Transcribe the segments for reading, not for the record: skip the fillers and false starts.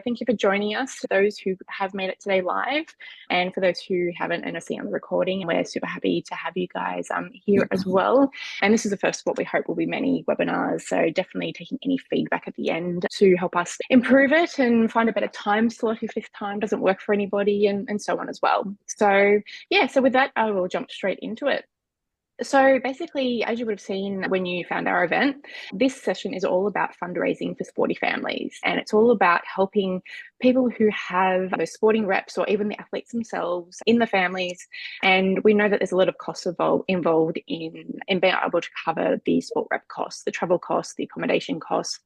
thank you for joining us, for those who have made it today live, and for those who haven't and are seeing on the recording. We're super happy to have you guys here as well. And this is the first of what we hope will be many webinars. So definitely taking any feedback at the end to help us improve it and find a better time slot if this time doesn't work for anybody, and so on as well. So yeah, so with that, I will jump straight into it. So basically, as you would have seen when you found our event, this session is all about fundraising for sporty families. And it's all about helping people who have those sporting reps or even the athletes themselves in the families. And we know that there's a lot of costs involved in being able to cover the sport rep costs, the travel costs, the accommodation costs,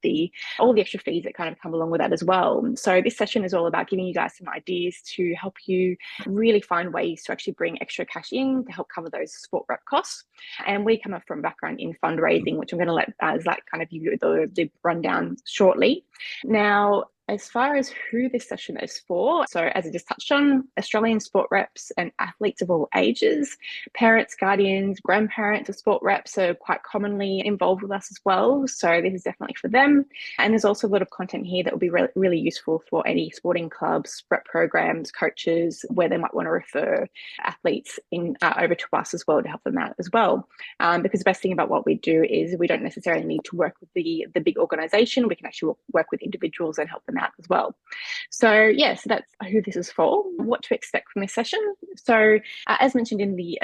all the extra fees that kind of come along with that as well. So this session is all about giving you guys some ideas to help you really find ways to actually bring extra cash in to help cover those sport rep costs. And we come up from a background in fundraising, which I'm going to let Zach kind of give you the rundown shortly. Now, as far as who this session is for, so as I just touched on, Australian sport reps and athletes of all ages, parents, guardians, grandparents of sport reps are quite commonly involved with us as well. So this is definitely for them. And there's also a lot of content here that will be really useful for any sporting clubs, rep programs, coaches, where they might want to refer athletes over to us as well to help them out as well. Because the best thing about what we do is we don't necessarily need to work with the big organization. We can actually work with individuals and help them out as well. So yeah, so that's who this is for, what to expect from this session. So as mentioned in the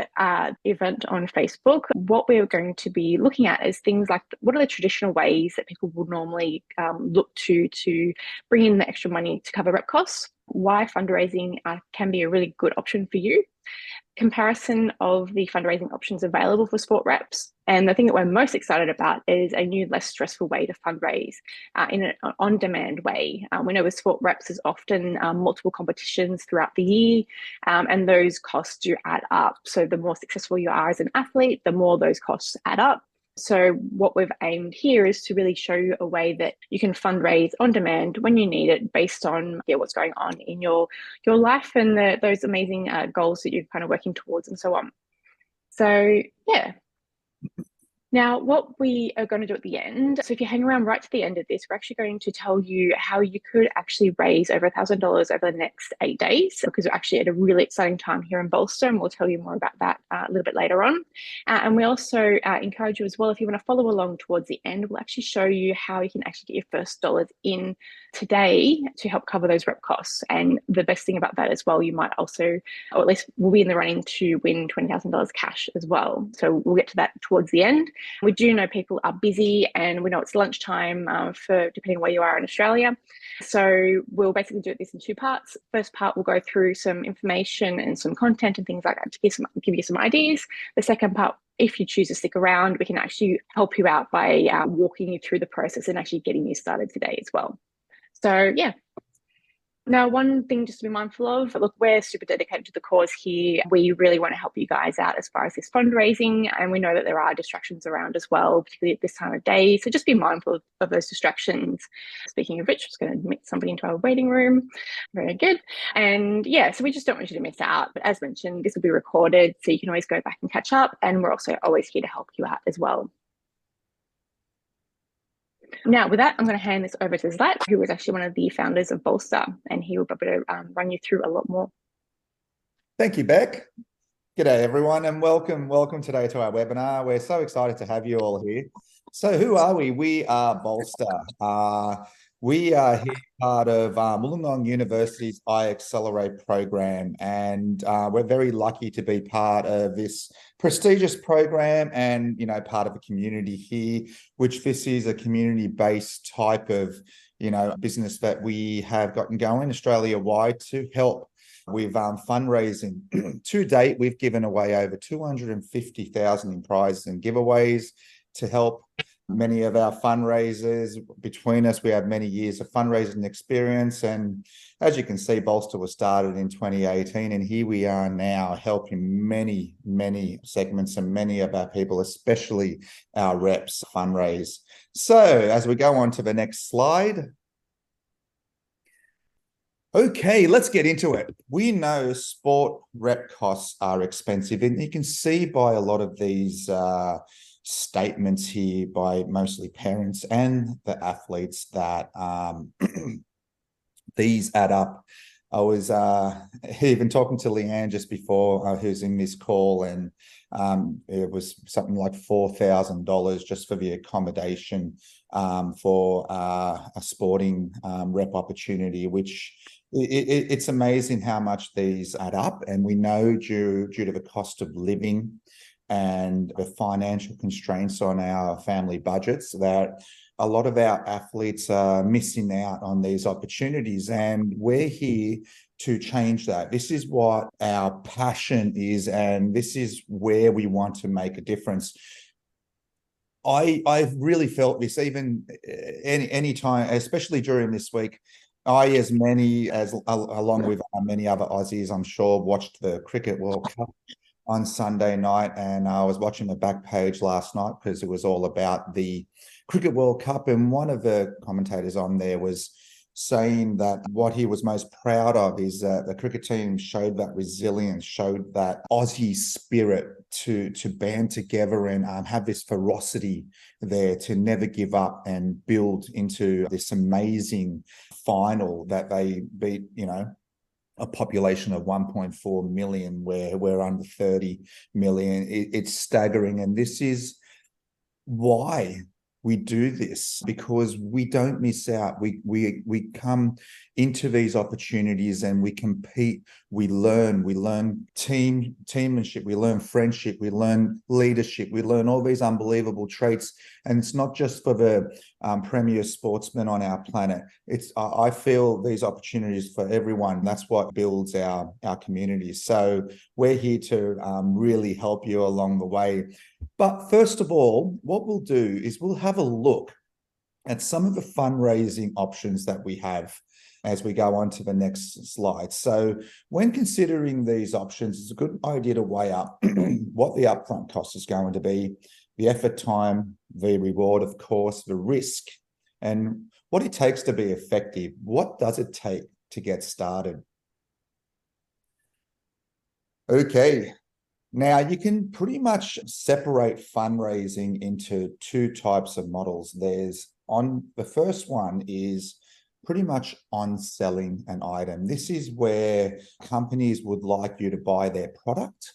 event on Facebook, what we're going to be looking at is things like what are the traditional ways that people would normally look to bring in the extra money to cover rep costs, why fundraising can be a really good option for you, comparison of the fundraising options available for sport reps. And the thing that we're most excited about is a new, less stressful way to fundraise in an on-demand way. We know with sport reps there's often multiple competitions throughout the year, and those costs do add up. So the more successful you are as an athlete, the more those costs add up. So what we've aimed here is to really show you a way that you can fundraise on demand when you need it, based on what's going on in your life and those amazing goals that you're kind of working towards and so on. So yeah. Now, what we are going to do at the end, so if you hang around right to the end of this, we're actually going to tell you how you could actually raise over $1,000 over the next 8 days, because we're actually at a really exciting time here in Bolsta, and we'll tell you more about that a little bit later on. And we also encourage you as well, if you want to follow along towards the end, we'll actually show you how you can actually get your first dollars in today to help cover those rep costs. And the best thing about that as well, you might also, or at least we'll be in the running to win $20,000 cash as well. So we'll get to that towards the end. We do know people are busy, and we know it's lunchtime for depending where you are in Australia. So we'll basically do this in 2 parts. First part, we'll go through some information and some content and things like that to give you some ideas. The second part, if you choose to stick around, we can actually help you out by walking you through the process and actually getting you started today as well. So yeah. Now, one thing just to be mindful of, look, we're super dedicated to the cause here. We really want to help you guys out as far as this fundraising, and we know that there are distractions around as well, particularly at this time of day. So just be mindful of those distractions. Speaking of which, I'm just going to admit somebody into our waiting room. Very good. And yeah, so we just don't want you to miss out. But as mentioned, this will be recorded, so you can always go back and catch up. And we're also always here to help you out as well. Now, with that, I'm going to hand this over to Zlat, who was actually one of the founders of Bolsta, and he will be able to run you through a lot more. Thank you, Beck. G'day, everyone, and welcome today to our webinar. We're so excited to have you all here. So who are we? We are Bolsta. We are here part of Wollongong University's iAccelerate program, and we're very lucky to be part of this prestigious program and, part of a community here, which this is a community-based type of, business that we have gotten going Australia-wide to help with fundraising. To date, we've given away over 250,000 in prizes and giveaways to help many of our fundraisers. Between us, we have many years of fundraising experience. And as you can see, Bolsta was started in 2018. And here we are now helping many, many segments and many of our people, especially our reps, fundraise. So as we go on to the next slide. Okay, let's get into it. We know sport rep costs are expensive, and you can see by a lot of these statements here by mostly parents and the athletes that these add up. I was even talking to Leanne just before, who's in this call, and it was something like $4,000 just for the accommodation for a sporting rep opportunity, which it's amazing how much these add up. And we know due to the cost of living and the financial constraints on our family budgets, that a lot of our athletes are missing out on these opportunities, and we're here to change that. This is what our passion is, and this is where we want to make a difference. I've really felt this even any time, especially during this week. As many as along with many other Aussies, I'm sure, watched the Cricket World Cup on Sunday night, and I was watching the back page last night because it was all about the Cricket World Cup, and one of the commentators on there was saying that what he was most proud of is that the cricket team showed that resilience, showed that Aussie spirit to band together and have this ferocity there to never give up and build into this amazing final that they beat, a population of 1.4 million, where we're under 30 million. It's staggering. And this is why we do this, because we don't miss out. We come into these opportunities and we compete. We learn teammanship, we learn friendship, we learn leadership, we learn all these unbelievable traits. And it's not just for the premier sportsmen on our planet. I feel these opportunities for everyone. That's what builds our communities. So we're here to really help you along the way. But first of all, what we'll do is we'll have a look at some of the fundraising options that we have as we go on to the next slide. So when considering these options, it's a good idea to weigh up what the upfront cost is going to be, the effort, time, the reward, of course, the risk, and what it takes to be effective. What does it take to get started? Okay. Now, you can pretty much separate fundraising into two types of models. The first one is pretty much on selling an item. This is where companies would like you to buy their product,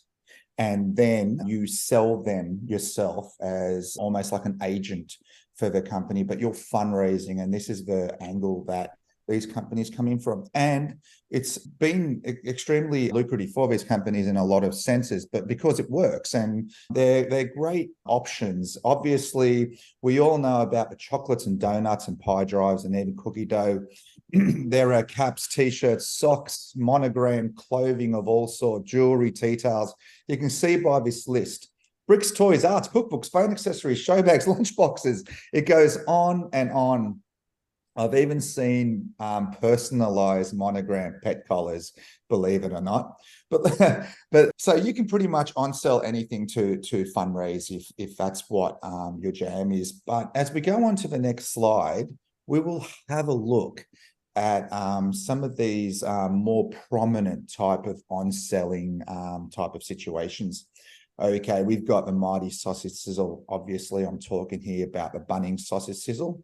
and then you sell them yourself as almost like an agent for the company, but you're fundraising. And this is the angle that these companies come in from. And it's been extremely lucrative for these companies in a lot of senses, but because it works, and they're great options. Obviously, we all know about the chocolates and donuts and pie drives and even cookie dough. There are caps, t-shirts, socks, monogram clothing of all sorts, jewelry, tea towels. You can see by this list. Bricks, toys, arts, cookbooks, phone accessories, show bags, lunch boxes. It goes on and on. I've even seen personalized monogram pet collars, believe it or not. But so you can pretty much on-sell anything to fundraise if that's what your jam is. But as we go on to the next slide, we will have a look at some of these more prominent type of on-selling type of situations. Okay, we've got the mighty sausage sizzle. Obviously, I'm talking here about the Bunnings sausage sizzle.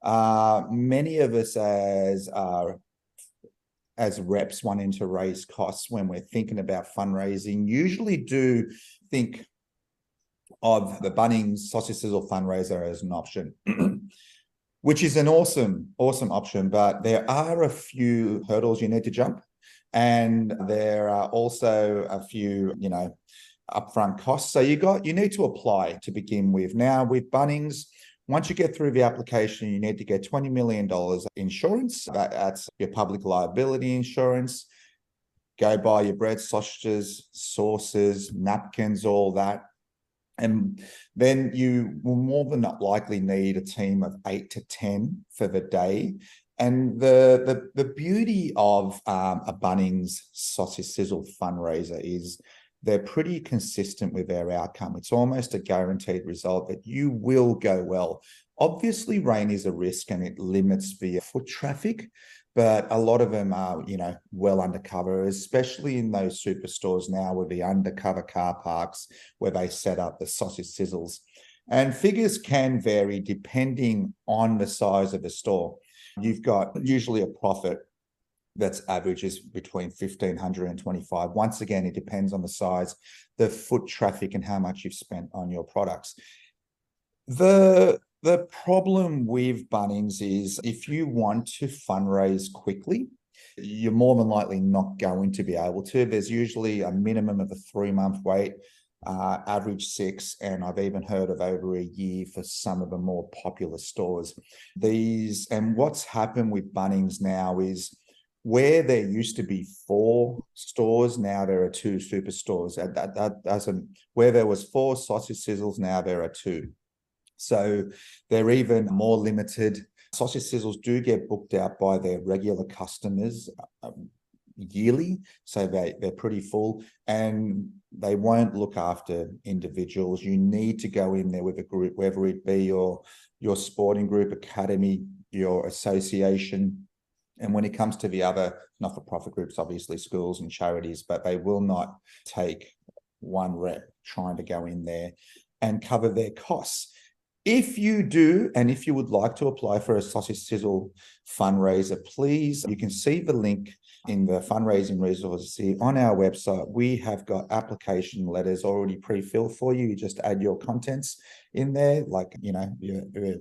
Many of us as reps wanting to raise costs when we're thinking about fundraising usually do think of the Bunnings sausage sizzle fundraiser as an option, which is an awesome option, but there are a few hurdles you need to jump, and there are also a few, upfront costs. So you need to apply to begin with. Now with Bunnings, once you get through the application, you need to get $20 million insurance. That's your public liability insurance. Go buy your bread, sausages, sauces, napkins, all that. And then you will more than not likely need a team of 8 to 10 for the day. And the beauty of a Bunnings sausage sizzle fundraiser is they're pretty consistent with their outcome. It's almost a guaranteed result that you will go well. Obviously, rain is a risk and it limits the foot traffic, but a lot of them are, well undercover, especially in those superstores now with the undercover car parks where they set up the sausage sizzles. And figures can vary depending on the size of the store. You've got usually a profit that's averages between 1,500 and 25. Once again, it depends on the size, the foot traffic, and how much you've spent on your products. The problem with Bunnings is if you want to fundraise quickly, you're more than likely not going to be able to. There's usually a minimum of a 3-month wait, average 6, and I've even heard of over a year for some of the more popular stores. And what's happened with Bunnings now is where there used to be 4 stores, now there are 2 superstores. That doesn't, where there was 4 sausage sizzles, now there are 2. So they're even more limited. Sausage sizzles do get booked out by their regular customers yearly, so they're pretty full, and they won't look after individuals. You need to go in there with a group, whether it be your sporting group, academy, your association. And when it comes to the other not-for-profit groups, obviously schools and charities, but they will not take one rep trying to go in there and cover their costs. If you do, and if you would like to apply for a sausage sizzle fundraiser, please, you can see the link in the fundraising resources here on our website. We have got application letters already pre-filled for you. You just add your contents in there, like, your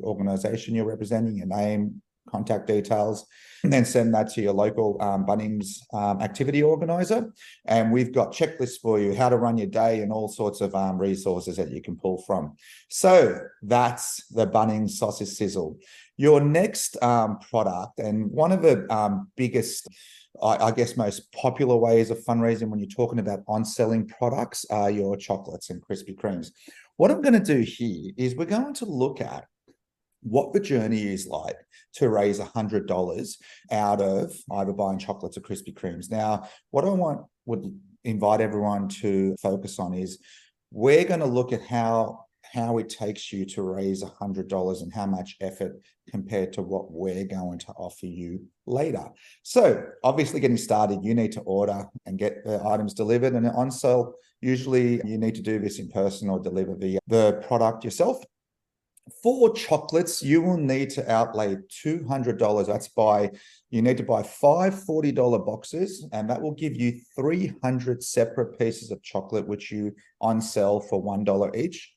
organization you're representing, your name, contact details, and then send that to your local Bunnings activity organizer. And we've got checklists for you, how to run your day, and all sorts of resources that you can pull from. So that's the Bunnings sausage sizzle. Your next product, and one of the biggest, I guess, most popular ways of fundraising when you're talking about on-selling products are your chocolates and Krispy Kremes. What I'm going to do here is we're going to look at what the journey is like to raise $100 out of either buying chocolates or Krispy Kremes. Now, what I would invite everyone to focus on is we're going to look at how it takes you to raise $100 and how much effort compared to what we're going to offer you later. So obviously, getting started, you need to order and get the items delivered, and on sale, usually you need to do this in person or deliver the product yourself. For chocolates, you will need to outlay $200. You need to buy 5 $40 boxes, and that will give you 300 separate pieces of chocolate, which you on sell for $1 each,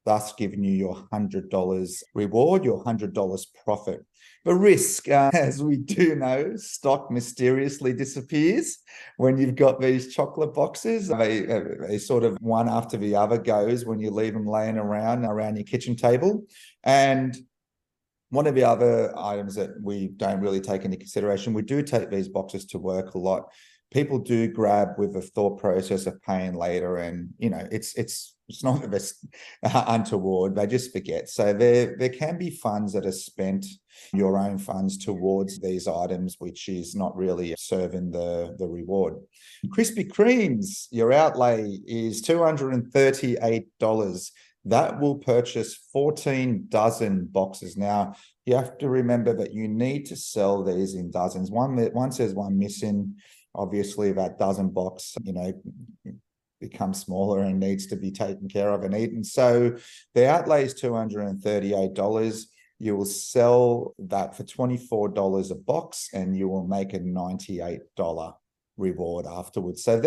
thus giving you your $100 reward, your $100 profit. The risk, as we do know, stock mysteriously disappears when you've got these chocolate boxes. They sort of one after the other goes when you leave them laying around your kitchen table. And one of the other items that we don't really take into consideration, we do take these boxes to work a lot. People do grab with the thought process of paying later, and it's not the best untoward. They just forget. So there can be funds that are spent, your own funds, towards these items, which is not really serving the reward. Krispy Kremes, your outlay is $238. That will purchase 14 dozen boxes. Now, you have to remember that you need to sell these in dozens. Once there's one missing, obviously that dozen box, becomes smaller and needs to be taken care of and eaten. So the outlay is $238. You will sell that for $24 a box, and you will make a $98 reward afterwards. So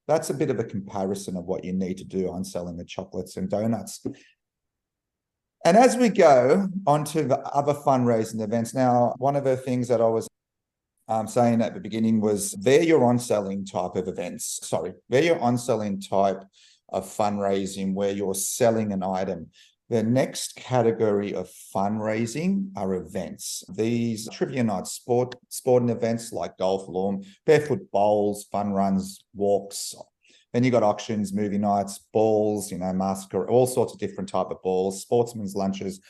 that's a bit of a comparison of what you need to do on selling the chocolates and donuts. And as we go on to the other fundraising events, now, one of the things that I was saying at the beginning was they're your on-selling type of events. Sorry, they're your on-selling type of fundraising where you're selling an item. The next category of fundraising are events. These trivia nights, sporting events like golf, lawn, barefoot bowls, fun runs, walks. Then you got auctions, movie nights, balls, masquerade, all sorts of different type of balls, sportsmen's lunches.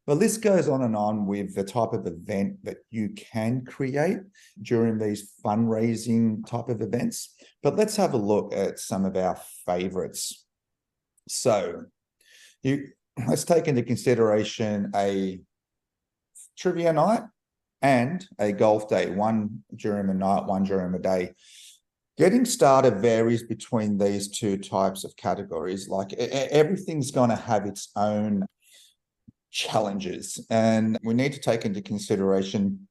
The list goes on and on with the type of event that you can create during these fundraising type of events. But let's have a look at some of our favorites. So let's take into consideration a trivia night and a golf day, one during the night, one during the day. Getting started varies between these two types of categories. Like everything's going to have its own challenges, and we need to take into consideration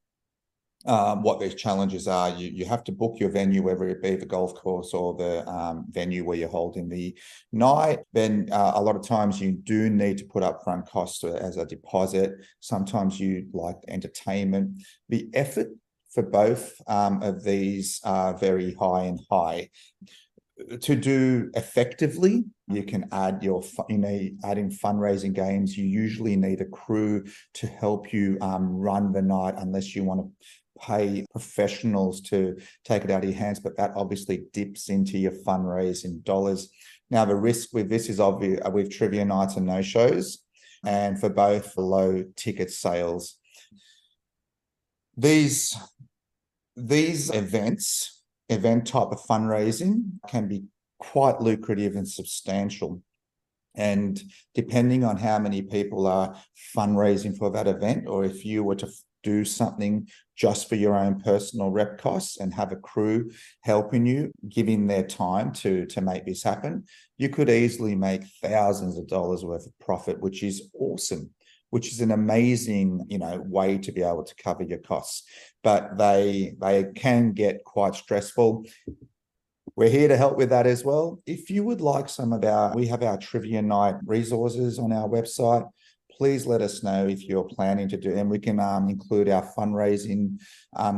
what these challenges are. You have to book your venue, whether it be the golf course or the venue where you're holding the night. Then a lot of times you do need to put upfront costs as a deposit. Sometimes you like entertainment. The effort for both of these are very high. To do effectively, you can add add in fundraising games. You usually need a crew to help you run the night, unless you want to pay professionals to take it out of your hands, but that obviously dips into your fundraising dollars. Now, the risk with this is obvious with trivia nights and no-shows, and for both low ticket sales. These event type of fundraising can be quite lucrative and substantial. And depending on how many people are fundraising for that event, or if you were to do something just for your own personal rep costs and have a crew helping you, giving their time to make this happen, you could easily make thousands of dollars worth of profit, which is awesome, which is an amazing, way to be able to cover your costs. But they can get quite stressful. We're here to help with that as well. If you would like we have our trivia night resources on our website. Please let us know if you're planning to do, and we can include our fundraising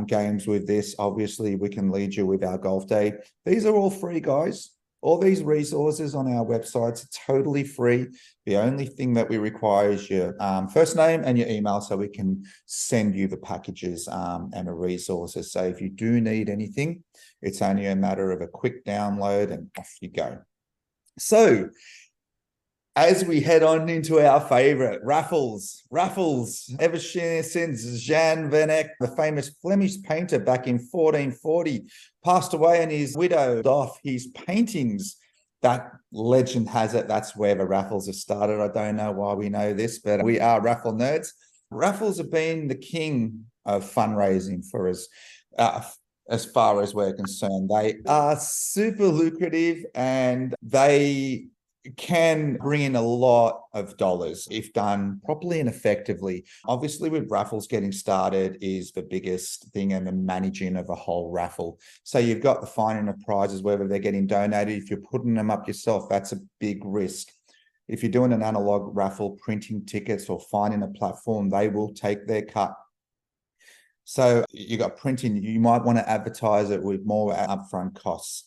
games with this. Obviously, we can lead you with our golf day. These are all free, guys. All these resources on our websites are totally free. The only thing that we require is your first name and your email, so we can send you the packages and the resources. So if you do need anything, it's only a matter of a quick download and off you go. So as we head on into our favorite raffles, ever since Jan van Eyck, the famous Flemish painter back in 1440, passed away and his widow off his paintings. That legend has it that's where the raffles have started. I don't know why we know this, but we are raffle nerds. Raffles have been the king of fundraising for us. As far as we're concerned, they are super lucrative and they can bring in a lot of dollars if done properly and effectively. Obviously, with raffles, getting started is the biggest thing, and the managing of a whole raffle. So you've got the finding of prizes, whether they're getting donated. If you're putting them up yourself, that's a big risk. If you're doing an analog raffle, printing tickets or finding a platform, they will take their cut. So you got printing, you might want to advertise it with more upfront costs.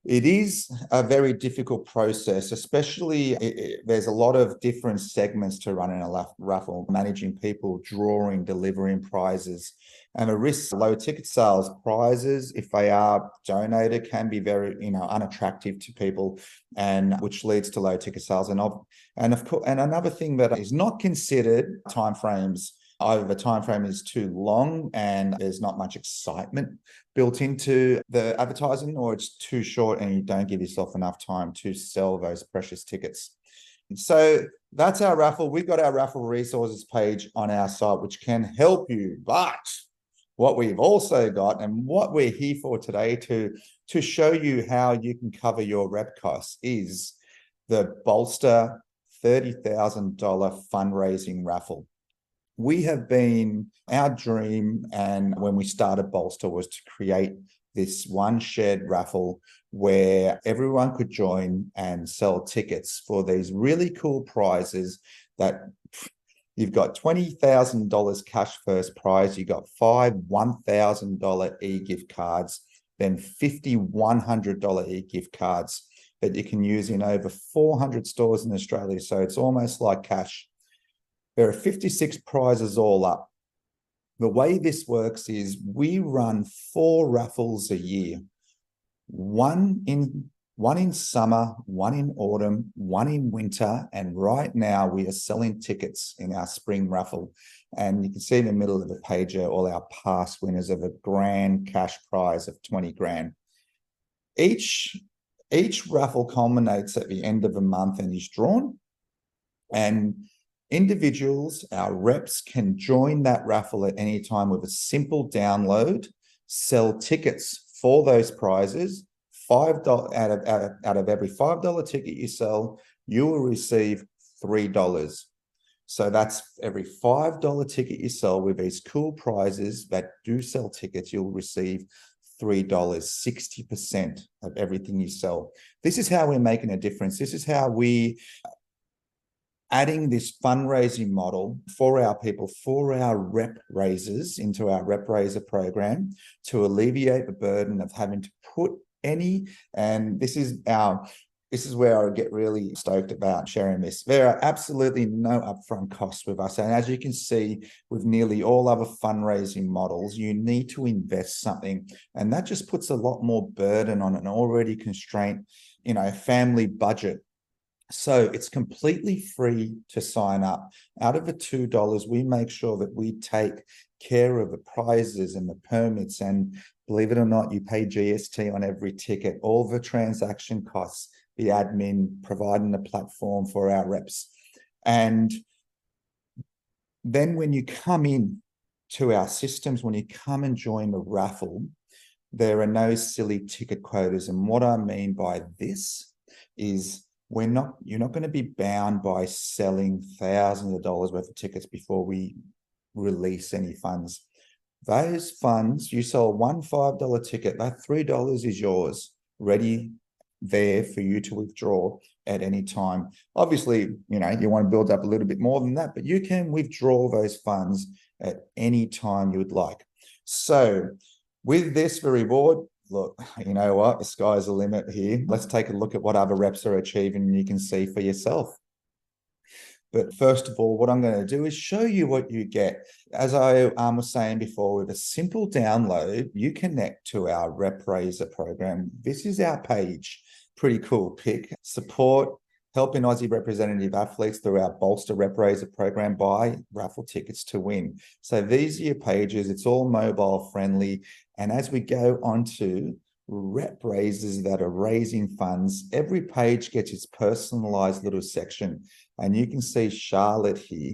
It is a very difficult process, especially there's a lot of different segments to running a raffle, managing people, drawing, delivering prizes, and the risk. Low ticket sales prizes, if they are donated, can be very unattractive to people, and which leads to low ticket sales. And of course, and another thing that is not considered, timeframes. Either the time frame is too long and there's not much excitement built into the advertising, or it's too short and you don't give yourself enough time to sell those precious tickets. So that's our raffle. We've got our raffle resources page on our site, which can help you. But what we've also got, and what we're here for today to show you how you can cover your rep costs, is the Bolsta $30,000 fundraising raffle. Our dream, and when we started Bolsta, was to create this one shared raffle where everyone could join and sell tickets for these really cool prizes. That you've got $20,000 cash first prize, you got 5 $1,000 e-gift cards, then 50 $100 e-gift cards that you can use in over 400 stores in Australia. So it's almost like cash. There are 56 prizes all up. The way this works is we run 4 raffles a year. One in summer, one in autumn, one in winter, and right now we are selling tickets in our spring raffle. And you can see in the middle of the page are all our past winners of a grand cash prize of 20 grand. Each raffle culminates at the end of the month and is drawn. And individuals, our reps, can join that raffle at any time with a simple download, sell tickets for those prizes. $5 out of every $5 ticket you sell, you will receive $3. So that's every $5 ticket you sell with these cool prizes that do sell tickets, you'll receive $3, 60% of everything you sell. This is how we're making a difference. This is how we adding this fundraising model for our people, for our RepRaisers into our RepRaiser program to alleviate the burden of having to put any, and this is where I get really stoked about sharing this. There are absolutely no upfront costs with us. And as you can see, with nearly all other fundraising models, you need to invest something. And that just puts a lot more burden on an already constrained, family budget. So it's completely free to sign up. Out of the $2, we make sure that we take care of the prizes and the permits. And believe it or not, you pay GST on every ticket, all the transaction costs, the admin, providing a platform for our reps. And then when you come in to our systems, when you come and join the raffle, there are no silly ticket quotas. And what I mean by this is you're not going to be bound by selling thousands of dollars worth of tickets before we release any funds. Those funds, you sell one $5 ticket, that $3 is yours, ready there for you to withdraw at any time. Obviously, you want to build up a little bit more than that, but you can withdraw those funds at any time you would like. So with this, the reward, look, you know what? The sky's the limit here. Let's take a look at what other reps are achieving and you can see for yourself. But first of all, what I'm going to do is show you what you get. As I was saying before, with a simple download, you connect to our RepRaiser program. This is our page. Pretty cool pick. Support helping Aussie representative athletes through our Bolsta RepRaiser program, buy raffle tickets to win. So these are your pages. It's all mobile friendly. And as we go on to RepRaisers that are raising funds, every page gets its personalized little section. And you can see Charlotte here.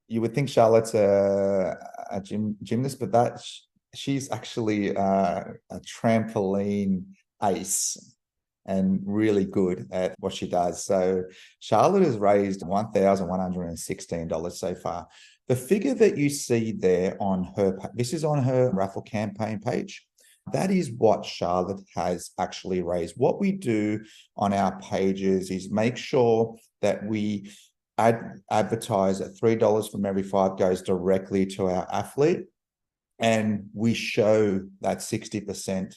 You would think Charlotte's a gymnast, but she's actually a trampoline ace and really good at what she does. So Charlotte has raised $1,116 so far. The figure that you see there on this is on her raffle campaign page. That is what Charlotte has actually raised. What we do on our pages is make sure that we advertise at $3 from every 5 goes directly to our athlete. And we show that 60%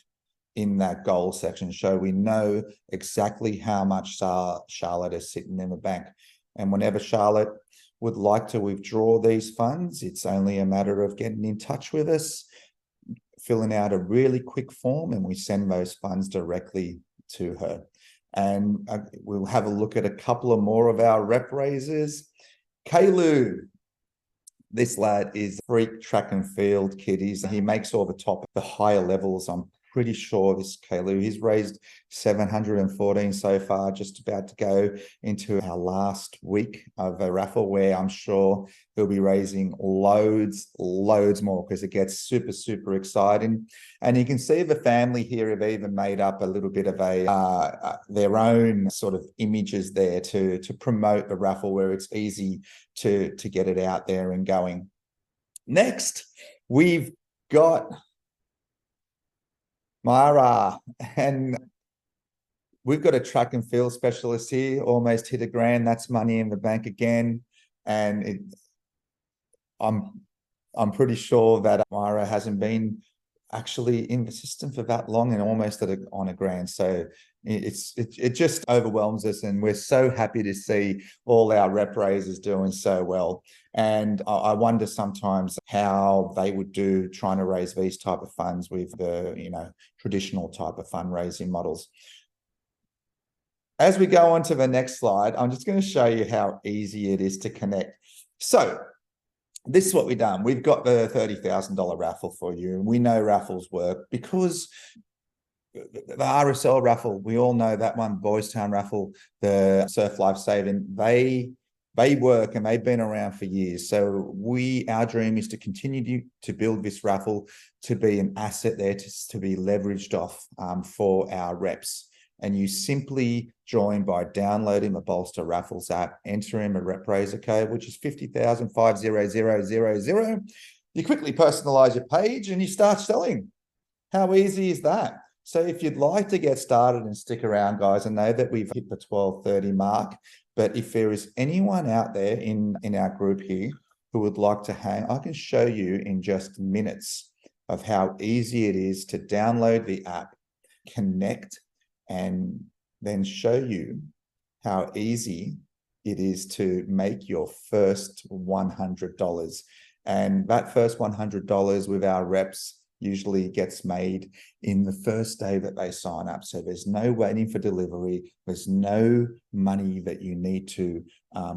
in that goal section. So we know exactly how much Charlotte is sitting in the bank. And whenever Charlotte would like to withdraw these funds, it's only a matter of getting in touch with us, filling out a really quick form, and we send those funds directly to her. And we'll have a look at a couple of more of our RepRaisers. Kalu, this lad is freak track and field kid. He makes all the higher levels. I'm pretty sure this Kalu, he's raised 714 so far, just about to go into our last week of a raffle where I'm sure he'll be raising loads more because it gets super, super exciting. And you can see the family here have even made up a little bit of their own sort of images there to promote the raffle where it's easy to get it out there and going. Next, we've got Mara, and we've got a track and field specialist here, almost hit $1,000. That's money in the bank again. And I'm pretty sure that Mara hasn't been actually in the system for that long and almost on $1,000. So it just overwhelms us, and we're so happy to see all our RepRaisers doing so well. And I wonder sometimes how they would do trying to raise these type of funds with the traditional type of fundraising models. As we go on to the next slide, I'm just going to show you how easy it is to connect. So this is what we've done. We've got the $30,000 raffle for you. And we know raffles work because the RSL raffle, we all know that one, Boys Town raffle, the Surf Life Saving, they work and they've been around for years. So our dream is to continue to build this raffle to be an asset there to be leveraged off for our reps. and you simply join by downloading the Bolsta Raffles app, entering a RepRaiser code, which is 50,50000. You quickly personalize your page and you start selling. How easy is that? So if you'd like to get started and stick around, guys, I know that we've hit the 12:30 mark, but if there is anyone out there in our group here who would like to hang, I can show you in just minutes of how easy it is to download the app, connect, and then show you how easy it is to make your first $100. And that first $100 with our reps usually gets made in the first day that they sign up. So there's no waiting for delivery. There's no money that you need to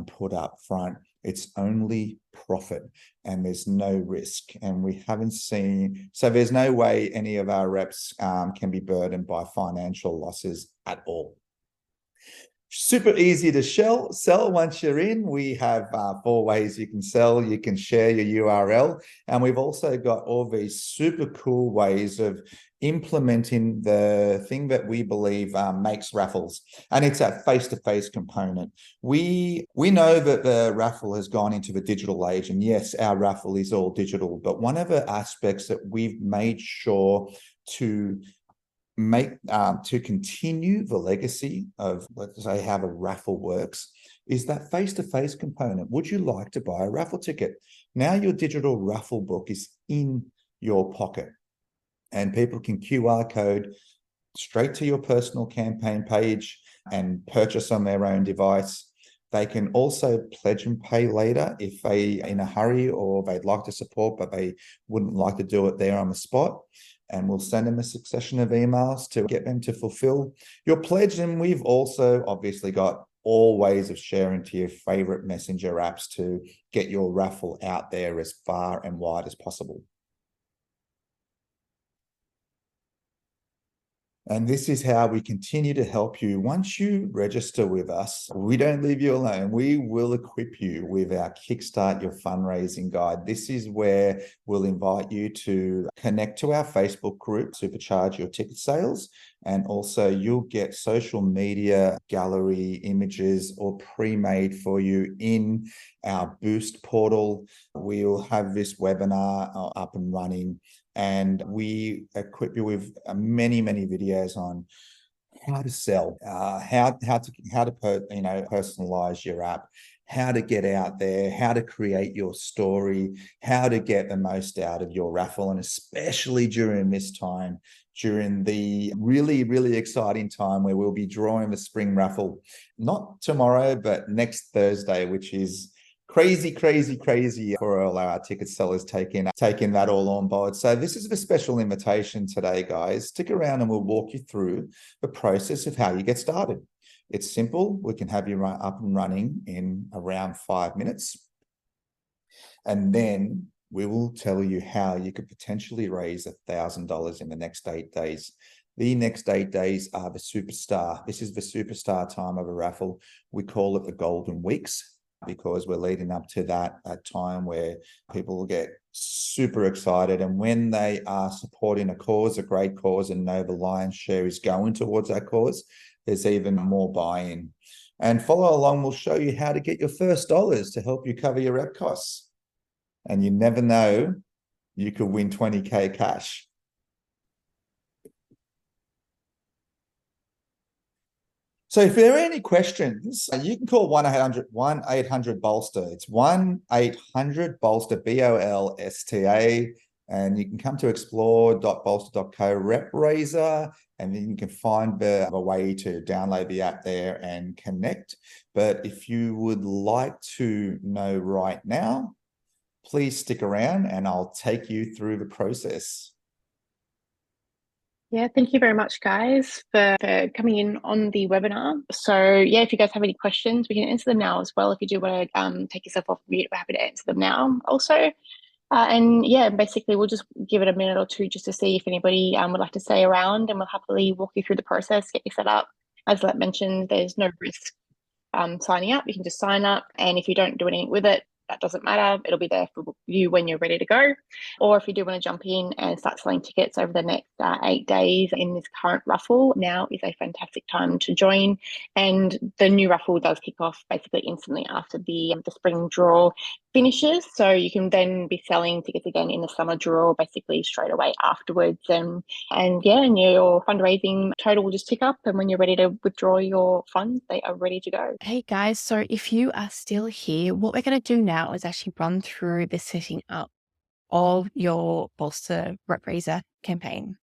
put up front. It's only profit, and there's no risk. And we haven't seen, so there's no way any of our reps can be burdened by financial losses at all. Super easy to sell once you're in. We have 4 ways you can sell. You can share your URL, and we've also got all these super cool ways of implementing the thing that we believe makes raffles, and it's that face-to-face component. We know that the raffle has gone into the digital age, and yes, our raffle is all digital, but one of the aspects that we've made sure to continue the legacy of, let's say, how the raffle works is that face-to-face component. Would you like to buy a raffle ticket? Now your digital raffle book is in your pocket, and people can QR code straight to your personal campaign page and purchase on their own device. They can also pledge and pay later if they are in a hurry or they'd like to support, but they wouldn't like to do it there on the spot. And we'll send them a succession of emails to get them to fulfill your pledge. And we've also obviously got all ways of sharing to your favorite messenger apps to get your raffle out there as far and wide as possible. And this is how we continue to help you. Once you register with us, we don't leave you alone. We will equip you with our Kickstart Your Fundraising Guide. This is where we'll invite you to connect to our Facebook group, Supercharge Your Ticket Sales. And also you'll get social media gallery images or pre-made for you in our Boost portal. We'll have this webinar up and running, and we equip you with many videos on how to sell, how to personalize your app, how to get out there, how to create your story, how to get the most out of your raffle, and especially during this time, during the really exciting time where we'll be drawing the spring raffle, not tomorrow, but next Thursday, which is crazy for all our ticket sellers taking that all on board. So this is a special invitation today, guys. Stick around and we'll walk you through the process of how you get started. It's simple. We can have you up and running in around 5 minutes. And then we will tell you how you could potentially raise $1,000 in the next 8 days. The next 8 days are the superstar. This is the superstar time of a raffle. We call it the golden weeks, because we're leading up to that time where people will get super excited. And when they are supporting a cause, a great cause, and know the lion's share is going towards that cause, there's even more buy-in. And follow along, we'll show you how to get your first dollars to help you cover your rep costs. And you never know, you could win 20K cash. So if there are any questions, you can call 1-800-BOLSTA. It's 1-800-BOLSTA, BOLSTA, and you can come to explore.bolsta.co RepRaiser, and then you can find the way to download the app there and connect. But if you would like to know right now, please stick around and I'll take you through the process. Yeah, thank you very much, guys, for coming in on the webinar. So yeah, if you guys have any questions, we can answer them now as well. If you do want to take yourself off mute, we're happy to answer them now also. And yeah, basically we'll just give it a minute or two just to see if anybody would like to stay around, and we'll happily walk you through the process, get you set up. As Let mentioned, there's no risk signing up. You can just sign up, and if you don't do anything with it, that doesn't matter. It'll be there for you when you're ready to go. Or if you do want to jump in and start selling tickets over the next 8 days in this current raffle, now is a fantastic time to join. And the new raffle does kick off basically instantly after the spring draw finishes. So you can then be selling tickets again in the summer draw basically straight away afterwards. And your fundraising total will just tick up. And when you're ready to withdraw your funds, they are ready to go. Hey guys, so if you are still here, what we're going to do now is actually run through the setting up of your Bolsta RepRaiser campaign.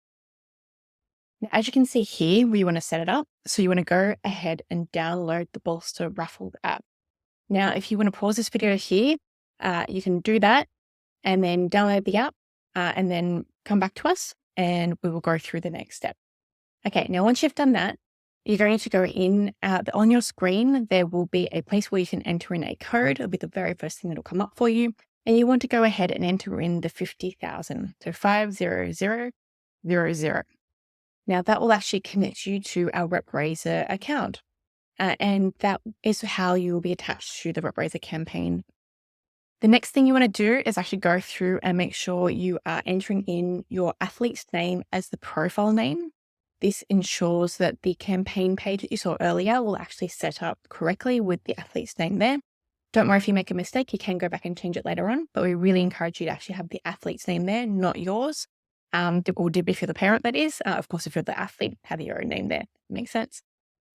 Now, as you can see here, we want to set it up. So you want to go ahead and download the Bolsta Raffle app. Now, if you want to pause this video here, you can do that and then download the app and then come back to us and we will go through the next step. Okay, now once you've done that, you're going to go in, on your screen, there will be a place where you can enter in a code. It'll be the very first thing that'll come up for you. And you want to go ahead and enter in the 50,000, so 50000. Now that will actually connect you to our RepRaiser account. And that is how you will be attached to the RepRaiser campaign. The next thing you want to do is actually go through and make sure you are entering in your athlete's name as the profile name. This ensures that the campaign page that you saw earlier will actually set up correctly with the athlete's name there. Don't worry if you make a mistake, you can go back and change it later on, but we really encourage you to actually have the athlete's name there, not yours. Or if you're the parent, that is. Of course, if you're the athlete, have your own name there. Makes sense.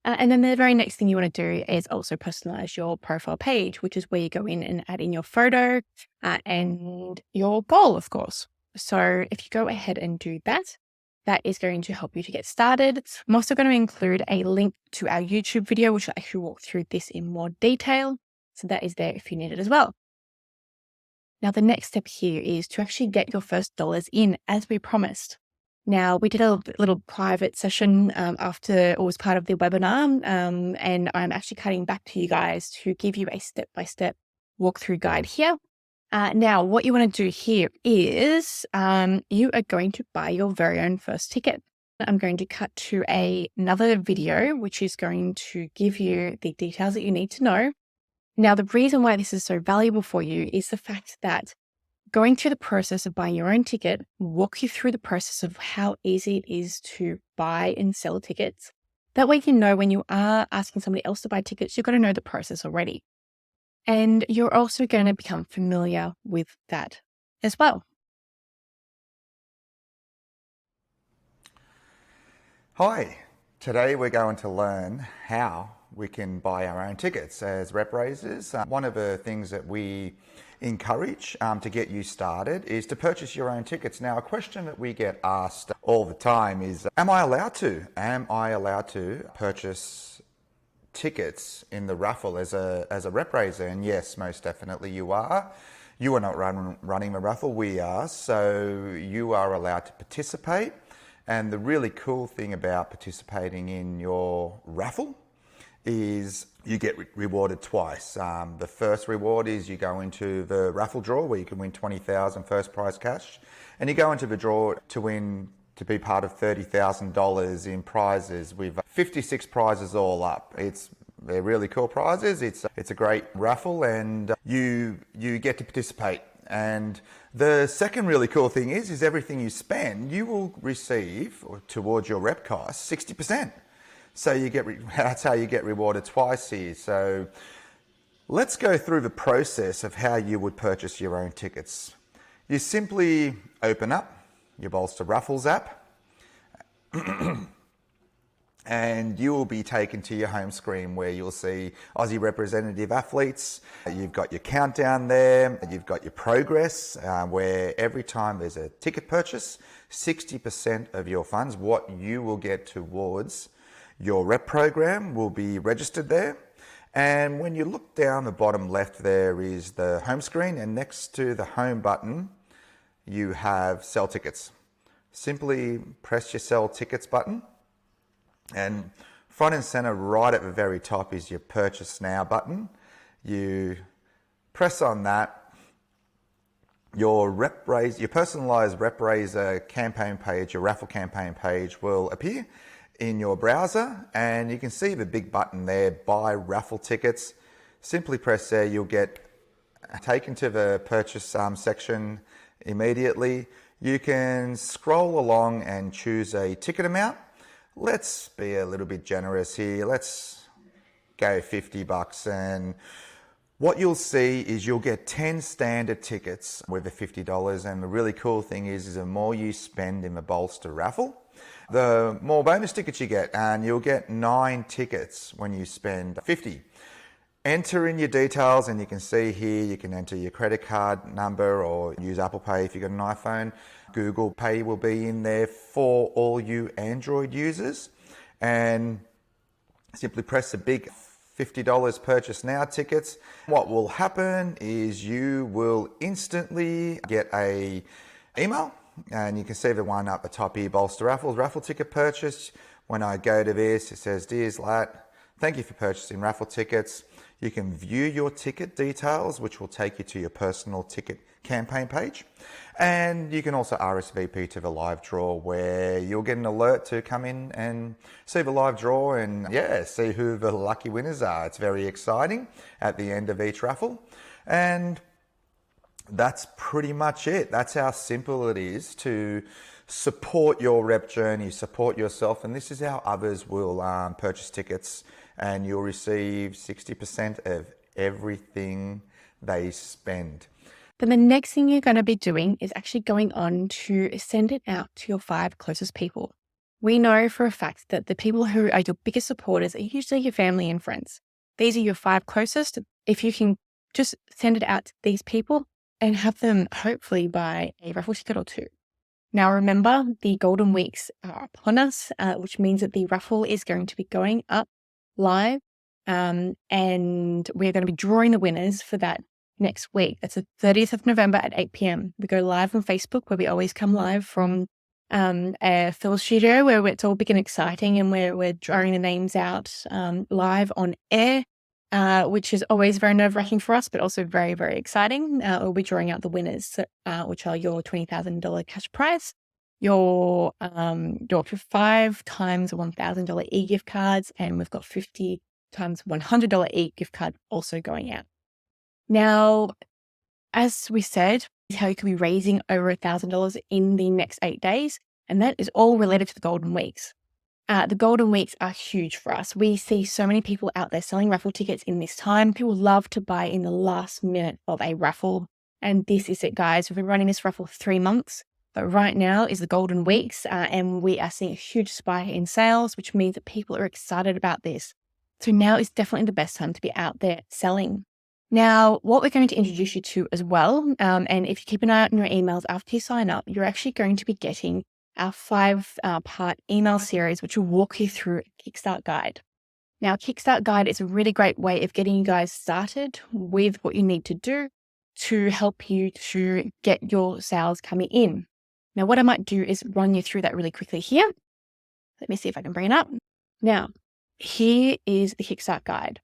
And then the very next thing you want to do is also personalize your profile page, which is where you go in and add in your photo and your goal, of course. So if you go ahead and do that, that is going to help you to get started. I'm also going to include a link to our YouTube video, which will actually walk through this in more detail. So that is there if you need it as well. Now, the next step here is to actually get your first dollars in as we promised. Now, we did a little private session after it was part of the webinar, and I'm actually cutting back to you guys to give you a step-by-step walkthrough guide here. Now, what you want to do here is you are going to buy your very own first ticket. I'm going to cut to another video, which is going to give you the details that you need to know. Now, the reason why this is so valuable for you is the fact that going through the process of buying your own ticket will walk you through the process of how easy it is to buy and sell tickets. That way, you know when you are asking somebody else to buy tickets, you're going to know the process already. And you're also going to become familiar with that as well. Hi, today we're going to learn how we can buy our own tickets as RepRaisers. One of the things that we encourage to get you started is to purchase your own tickets. Now, a question that we get asked all the time is, am I allowed to purchase tickets in the raffle as a RepRaiser? And yes, most definitely you are. You are not running the raffle, we are, so you are allowed to participate. And the really cool thing about participating in your raffle is you get rewarded twice. The first reward is you go into the raffle draw where you can win $20,000 first prize cash, and you go into the draw to be part of $30,000 in prizes with 56 prizes all up. They're really cool prizes. It's a great raffle, and you get to participate. And the second really cool thing is everything you spend, you will receive towards your rep cost 60%. So that's how you get rewarded twice here. So let's go through the process of how you would purchase your own tickets. You simply open up your Bolsta Raffles app and you will be taken to your home screen where you'll see Aussie representative athletes. You've got your countdown there. You've got your progress where every time there's a ticket purchase, 60% of your funds, what you will get towards your rep program, will be registered there. And when you look down the bottom left, there is the home screen, and next to the home button, you have sell tickets. Simply press your sell tickets button, and front and center right at the very top is your purchase now button. You press on that, your personalized RepRaiser campaign page, your raffle campaign page will appear in your browser, and you can see the big button there, buy raffle tickets. Simply press there, you'll get taken to the purchase section immediately. You can scroll along and choose a ticket amount. Let's be a little bit generous here. Let's go $50, and what you'll see is you'll get 10 standard tickets with the $50, and the really cool thing is the more you spend in the Bolsta raffle, the more bonus tickets you get, and you'll get 9 tickets when you spend $50. Enter in your details, and you can see here you can enter your credit card number or use Apple Pay if you've got an iPhone. Google Pay will be in there for all you Android users, and simply press the big $50 purchase now tickets. What will happen is you will instantly get a email, and you can see the one up the top here, Bolsta Raffles, raffle ticket purchase. When I go to this, it says, "Dear Zlat, thank you for purchasing raffle tickets." You can view your ticket details, which will take you to your personal ticket campaign page. And you can also RSVP to the live draw, where you'll get an alert to come in and see the live draw and see who the lucky winners are. It's very exciting at the end of each raffle. And that's pretty much it. That's how simple it is to support your rep journey, support yourself. And this is how others will purchase tickets, and you'll receive 60% of everything they spend. Then the next thing you're going to be doing is actually going on to send it out to your 5 closest people. We know for a fact that the people who are your biggest supporters are usually your family and friends. These are your 5 closest. If you can just send it out to these people and have them hopefully buy a raffle ticket or 2. Now remember, the golden weeks are upon us, which means that the raffle is going to be going up live, and we're going to be drawing the winners for that next week. That's the 30th of November at 8 p.m. We go live on Facebook, where we always come live from a Phil studio, where it's all big and exciting, and we're drawing the names out live on air, which is always very nerve-wracking for us, but also very, very exciting. We'll be drawing out the winners, which are your $20,000 cash prize, your 5 times $1,000 e-gift cards, and we've got 50 times $100 e-gift card also going out. Now, as we said, how you could be raising over $1,000 in the next 8 days, and that is all related to the golden weeks. The golden weeks are huge for us. We see so many people out there selling raffle tickets in this time. People love to buy in the last minute of a raffle, and this is it, guys. We've been running this raffle for 3 months, but right now is the golden weeks, and we are seeing a huge spike in sales, which means that people are excited about this. So now is definitely the best time to be out there selling. Now, what we're going to introduce you to as well, and if you keep an eye out on your emails after you sign up, you're actually going to be getting our 5-part email series, which will walk you through a Kickstart guide. Now, Kickstart guide is a really great way of getting you guys started with what you need to do to help you to get your sales coming in. Now, what I might do is run you through that really quickly here. Let me see if I can bring it up. Now, here is the Kickstart guide.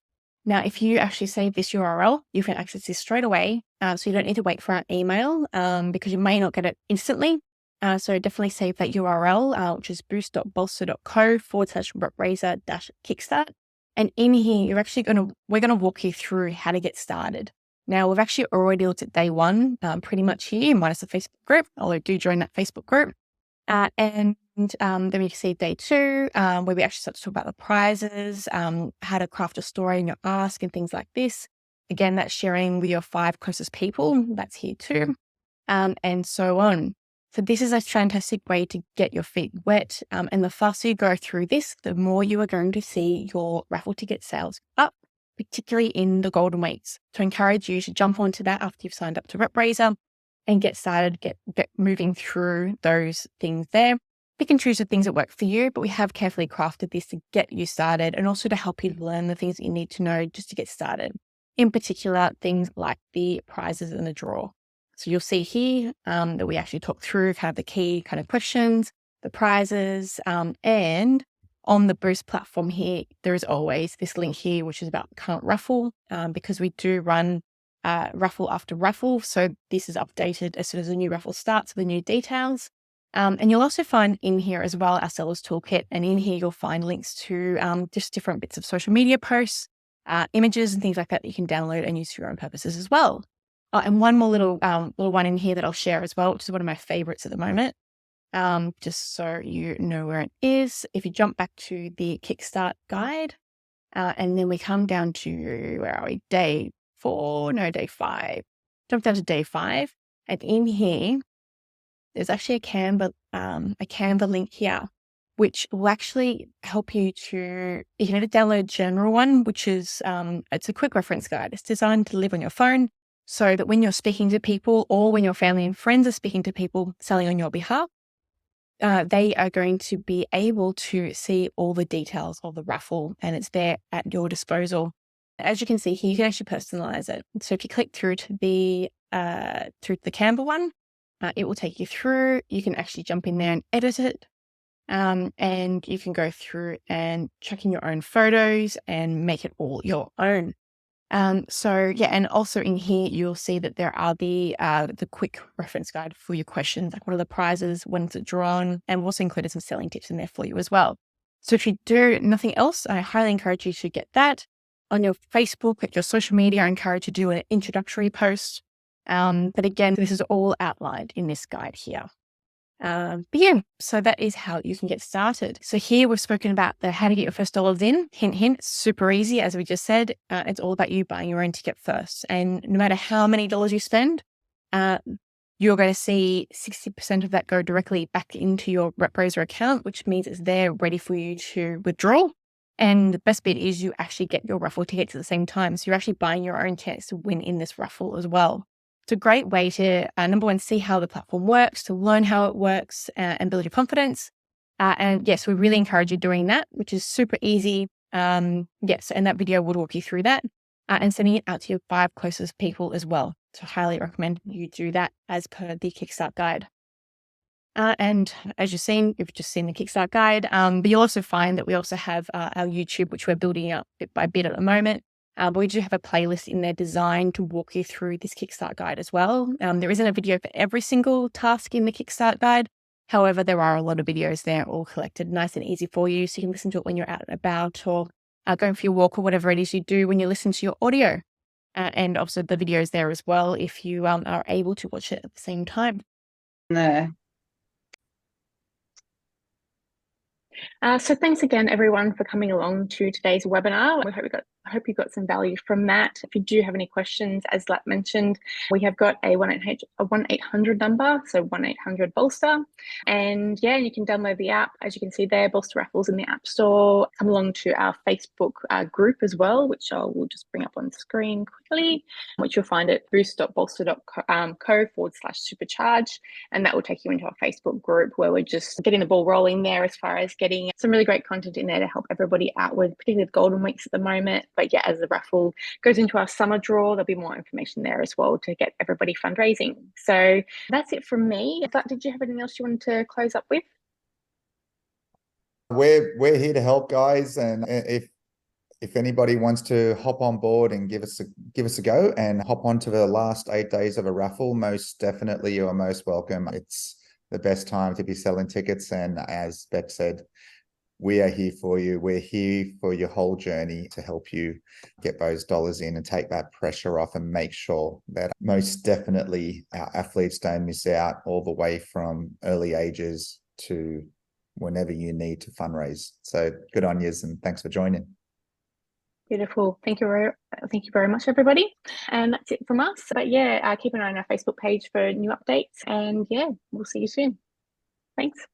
Now, if you actually save this URL, you can access this straight away. So you don't need to wait for an email because you may not get it instantly. So definitely save that URL, which is boost.bolsta.co/RepRaiser-Kickstart. And in here, we're going to walk you through how to get started. Now, we've actually already looked at day 1, pretty much here, minus the Facebook group, although do join that Facebook group. And then we see day 2, where we actually start to talk about the prizes, how to craft a story in your ask and things like this. Again, that's sharing with your 5 closest people. That's here too, and so on. So this is a fantastic way to get your feet wet. And the faster you go through this, the more you are going to see your raffle ticket sales up, particularly in the golden weeks. So I encourage you to jump onto that after you've signed up to RepRaiser and get started, get moving through those things there. Pick and choose the things that work for you, but we have carefully crafted this to get you started and also to help you learn the things that you need to know just to get started. In particular, things like the prizes and the draw. So you'll see here that we actually talk through kind of the key kind of questions, the prizes, and on the Boost platform here, there is always this link here, which is about current raffle, because we do run raffle after raffle. So this is updated as soon as a new raffle starts with the new details. And you'll also find in here as well our sellers toolkit. And in here, you'll find links to just different bits of social media posts, images and things like that you can download and use for your own purposes as well. Oh, and one more little one in here that I'll share as well, which is one of my favorites at the moment. Just so you know where it is. If you jump back to the Kickstart guide, and then we come down to, where are we? Day 4, no, day 5. Jump down to day 5. And in here, there's actually a Canva link here, which will actually help you to, you can either download a general one, which is, it's a quick reference guide. It's designed to live on your phone so that when you're speaking to people or when your family and friends are speaking to people selling on your behalf, they are going to be able to see all the details of the raffle, and it's there at your disposal. As you can see here, you can actually personalize it. So if you click through to the Canva one, it will take you through. You can actually jump in there and edit it. And you can go through and chuck in your own photos and make it all your own. So yeah, and also in here, you'll see that there are the quick reference guide for your questions, like what are the prizes, when's it drawn, and we've also included some selling tips in there for you as well. So if you do nothing else, I highly encourage you to get that on your Facebook, at your social media. I encourage you to do an introductory post. But again, this is all outlined in this guide here. But yeah, so that is how you can get started. So here we've spoken about how to get your first dollars in. Hint, hint, super easy. As we just said, it's all about you buying your own ticket first. And no matter how many dollars you spend, you're going to see 60% of that go directly back into your RepRaiser account, which means it's there ready for you to withdraw. And the best bit is you actually get your raffle tickets at the same time. So you're actually buying your own chance to win in this raffle as well. It's a great way to, number one, see how the platform works, to learn how it works and build your confidence. And yes, we really encourage you doing that, which is super easy. Yes, and that video would walk you through that and sending it out to your 5 closest people as well. So highly recommend you do that as per the Kickstart guide. And as you've just seen the Kickstart guide, but you'll also find that we also have our YouTube, which we're building up bit by bit at the moment. But we do have a playlist in there designed to walk you through this Kickstart guide as well. There isn't a video for every single task in the Kickstart guide. However, there are a lot of videos there all collected nice and easy for you. So you can listen to it when you're out and about or going for your walk or whatever it is you do when you listen to your audio. And also the videos there as well if you are able to watch it at the same time. There. So thanks again, everyone, for coming along to today's webinar. I hope you got some value from that. If you do have any questions, as Lat mentioned, we have got a 1-800 number, so 1-800-BOLSTA. And yeah, you can download the app. As you can see there, Bolsta Raffles in the App Store. Come along to our Facebook group as well, which we'll just bring up on screen quickly, which you'll find at boost.bolsta.co/supercharge. And that will take you into our Facebook group where we're just getting the ball rolling there as far as getting some really great content in there to help everybody out with, particularly with Golden Weeks at the moment. But yeah, as the raffle goes into our summer draw, there'll be more information there as well to get everybody fundraising. So that's it from me. Did you have anything else you wanted to close up with? We're here to help, guys, and if anybody wants to hop on board and give us a go and hop onto the last 8 days of a raffle, most definitely you are most welcome. It's the best time to be selling tickets, and as Beck said, we are here for you. We're here for your whole journey to help you get those dollars in and take that pressure off and make sure that most definitely our athletes don't miss out all the way from early ages to whenever you need to fundraise. So good on yous, and thanks for joining. Beautiful. Thank you very much, everybody. And that's it from us. But yeah, keep an eye on our Facebook page for new updates. And yeah, we'll see you soon. Thanks.